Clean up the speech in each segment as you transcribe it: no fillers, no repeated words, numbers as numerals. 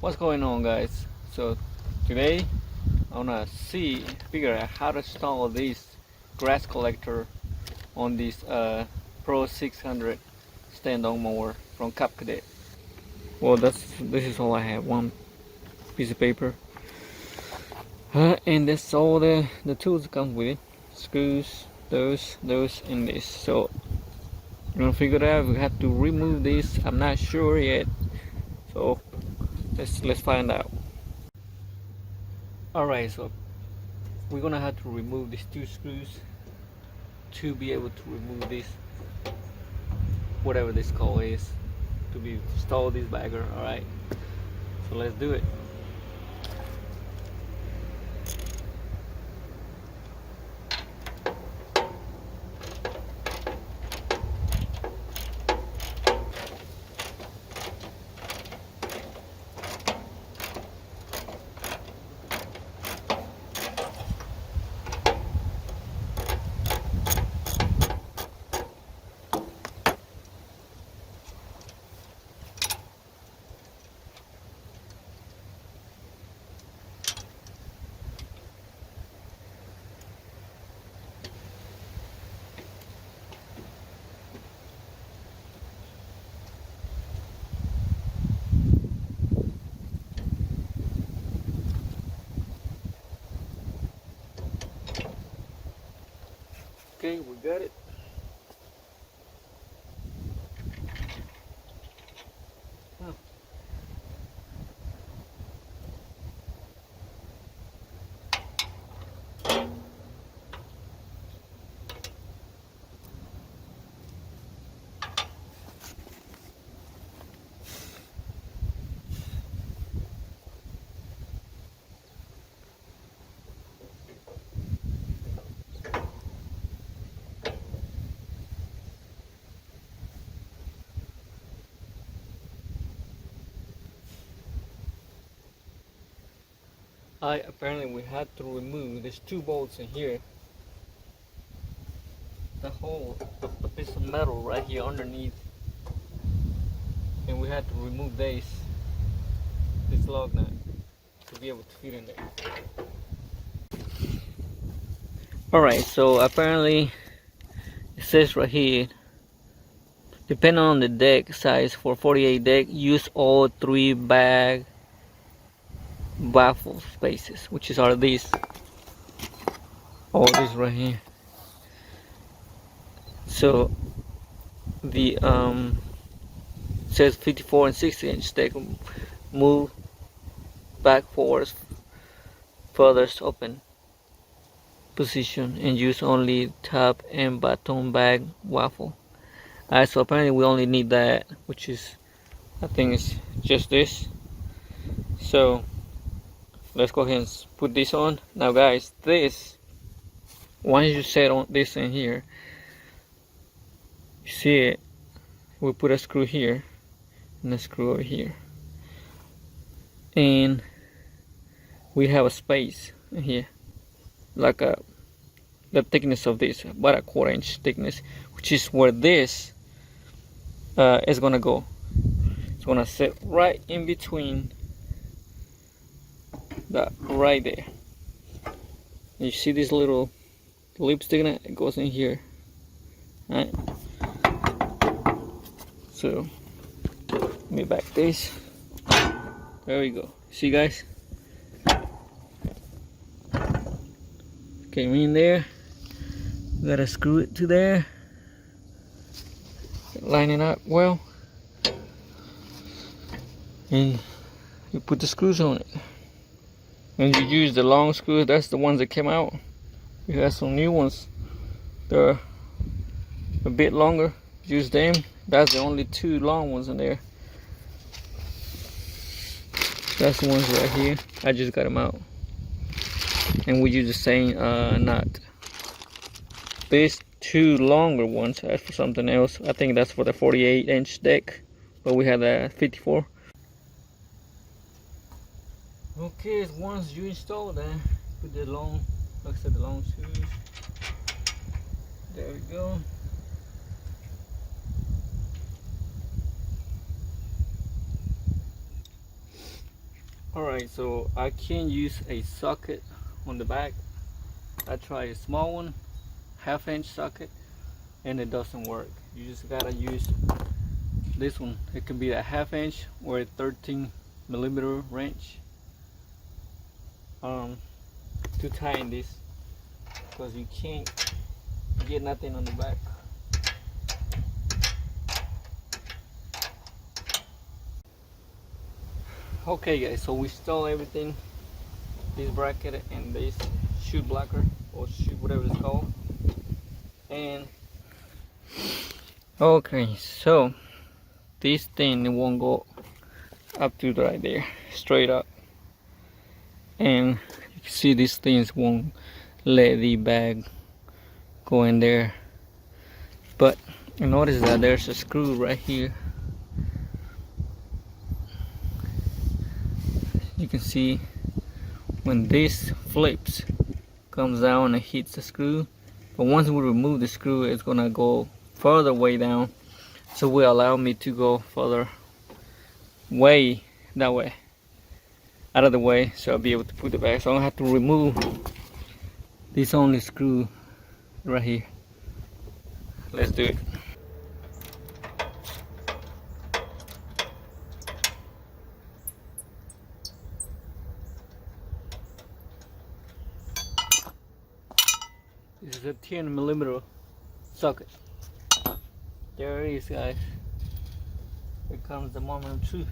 What's going on, guys? So today I wanna figure out how to install this grass collector on this Pro 600 stand-on mower from cadet. Well, this is all I have, one piece of paper, and that's all the tools that come with it: screws, those, and this. So we're gonna figure it out. We have to remove this. I'm not sure yet, so let's find out. All right, so we're gonna have to remove these two screws to be able to remove this, whatever this call is, to be install this bagger. All right, so let's do it. Okay, we got it. Oh. Apparently we had to remove these two bolts in here, the piece of metal right here underneath, and we had to remove this lug nut to be able to fit in there. All right, so apparently it says right here, depending on the deck size, for 48 deck, use all 3 bag baffle spaces, which are these, all this right here. So the says 54 and 60-inch deck, move back forwards furthest open position and use only top and bottom bag waffle. Alright, so apparently we only need that, which is, I think it's just this. So let's go ahead and put this on. Now guys, this, once you set on this in here, you see it, we put a screw here and a screw over here, and we have a space in here, like the thickness of this, about a 1/4 inch thickness, which is where this is gonna go. It's gonna sit right in between that, right there. You see this little lipstick in it? It goes in here. Alright, so let me back this. There we go. See, guys, came in there. Gotta screw it to there, line it up well, and you put the screws on it. And you use the long screws. That's the ones that came out. We have some new ones, they're a bit longer. Use them. That's the only 2 long ones in there. That's the ones right here. I just got them out, and we use the same knot. These 2 longer ones are for something else. I think that's for the 48-inch deck, but we have a 54. Okay, once you install that, put the long, like I said, the long screws. There we go. Alright, so I can use a socket on the back. I tried a small one, 1/2 inch socket, and it doesn't work. You just gotta use this one. It can be a 1/2 inch or a 13mm wrench to tighten this, because you can't get nothing on the back. Okay guys, so we installed everything, this bracket and this shoe blocker, or shoe, whatever it's called. And okay, so this thing won't go up to right there, straight up, and you can see these things won't let the bag go in there. But you notice that there's a screw right here. You can see when this flips, comes down and hits the screw, but once we remove the screw, it's gonna go further way down, so will allow me to go further way that way, out of the way, so I'll be able to put it back. So I don't have to remove this only screw right here. Let's do it. This is a 10mm socket. There it is, guys. Here comes the moment of truth.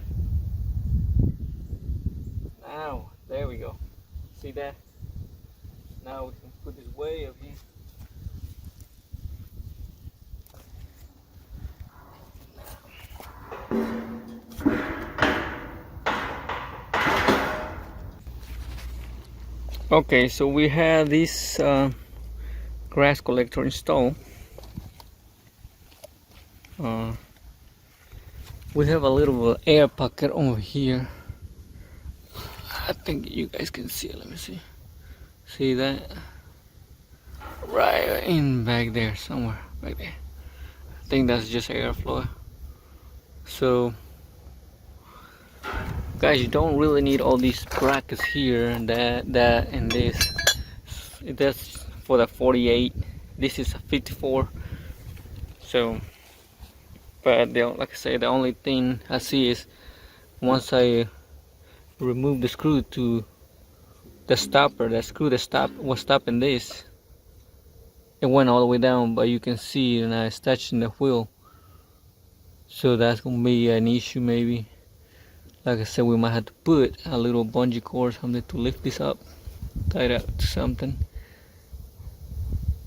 Now, there we go. See that? Now we can put this way up here. Okay, so we have this grass collector installed. We have a little air pocket over here. I think you guys can see it. Let me see. See that? Right in back there, somewhere back there. I think that's just airflow. So guys, you don't really need all these brackets here, that, and this. That's for the 48. This is a 54. So, but like I say, the only thing I see is once I remove the screw to the stopper, the screw that was stopping this, it went all the way down, but you can see and it's touching the wheel. So that's gonna be an issue maybe. Like I said, we might have to put a little bungee cord or something to lift this up, tie it up to something,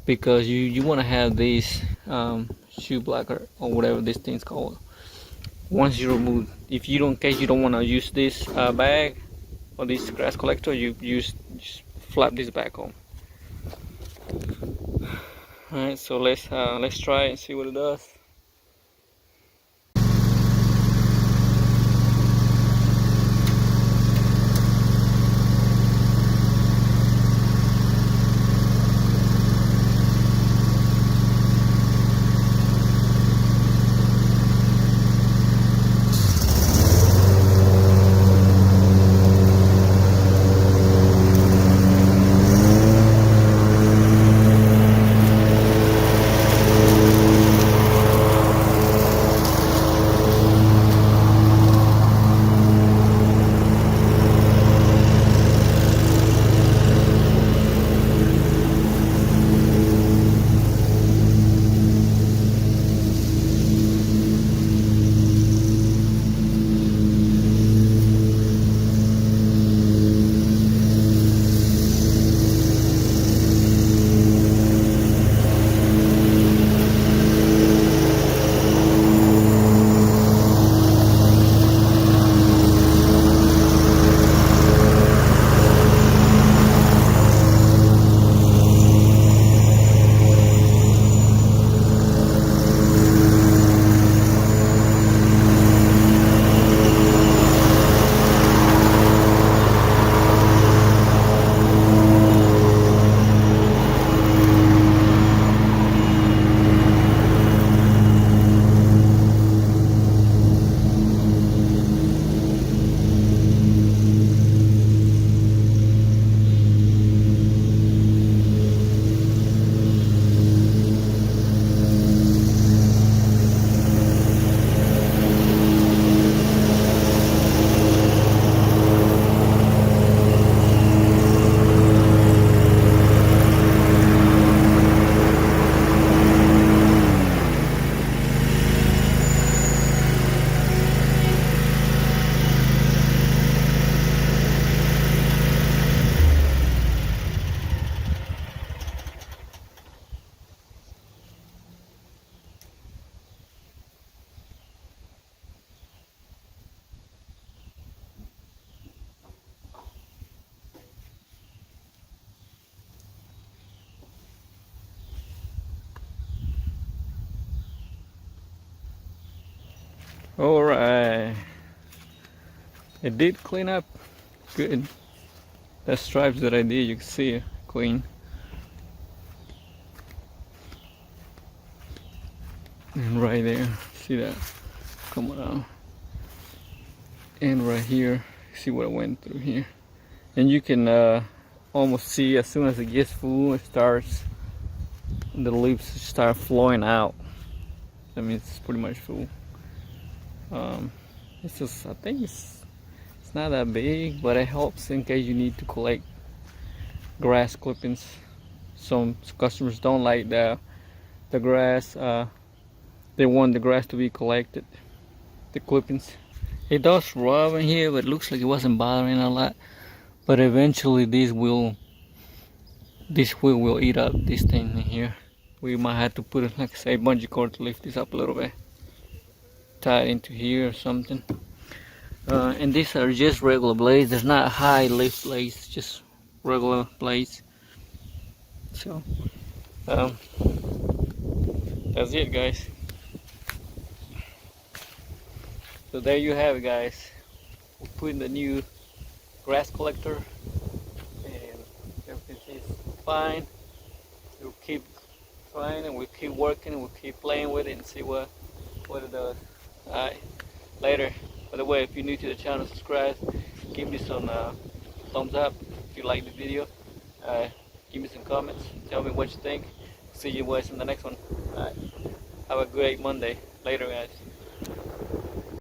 because you want to have this shoe blocker or whatever this thing's called. Once you remove, if you don't, in case you don't want to use this bag or this grass collector, you just flap this back on. All right, so let's try it and see what it does. Alright. It did clean up good. The stripes that I did, you can see it clean. And right there, see that coming out. And right here, see what I went through here. And you can almost see as soon as it gets full, it starts, the leaves start flowing out. That means it's pretty much full. It's just, I think it's not that big, but it helps in case you need to collect grass clippings. Some customers don't like the grass. They want the grass to be collected, the clippings. It does rub in here, but it looks like it wasn't bothering a lot. But eventually this wheel will eat up this thing in here. We might have to put, like I say, bungee cord to lift this up a little bit. Tie it into here or something. And these are just regular blades. There's not high lift blades, just regular blades. So that's it, guys. So there you have it, guys. We're putting the new grass collector, and everything is fine. We'll keep trying, and we'll keep working, and we'll keep playing with it and see what it does. Alright, later. By the way, if you're new to the channel, subscribe. Give me some thumbs up if you like the video. Give me some comments. Tell me what you think. See you guys in the next one. Alright, have a great Monday. Later, guys.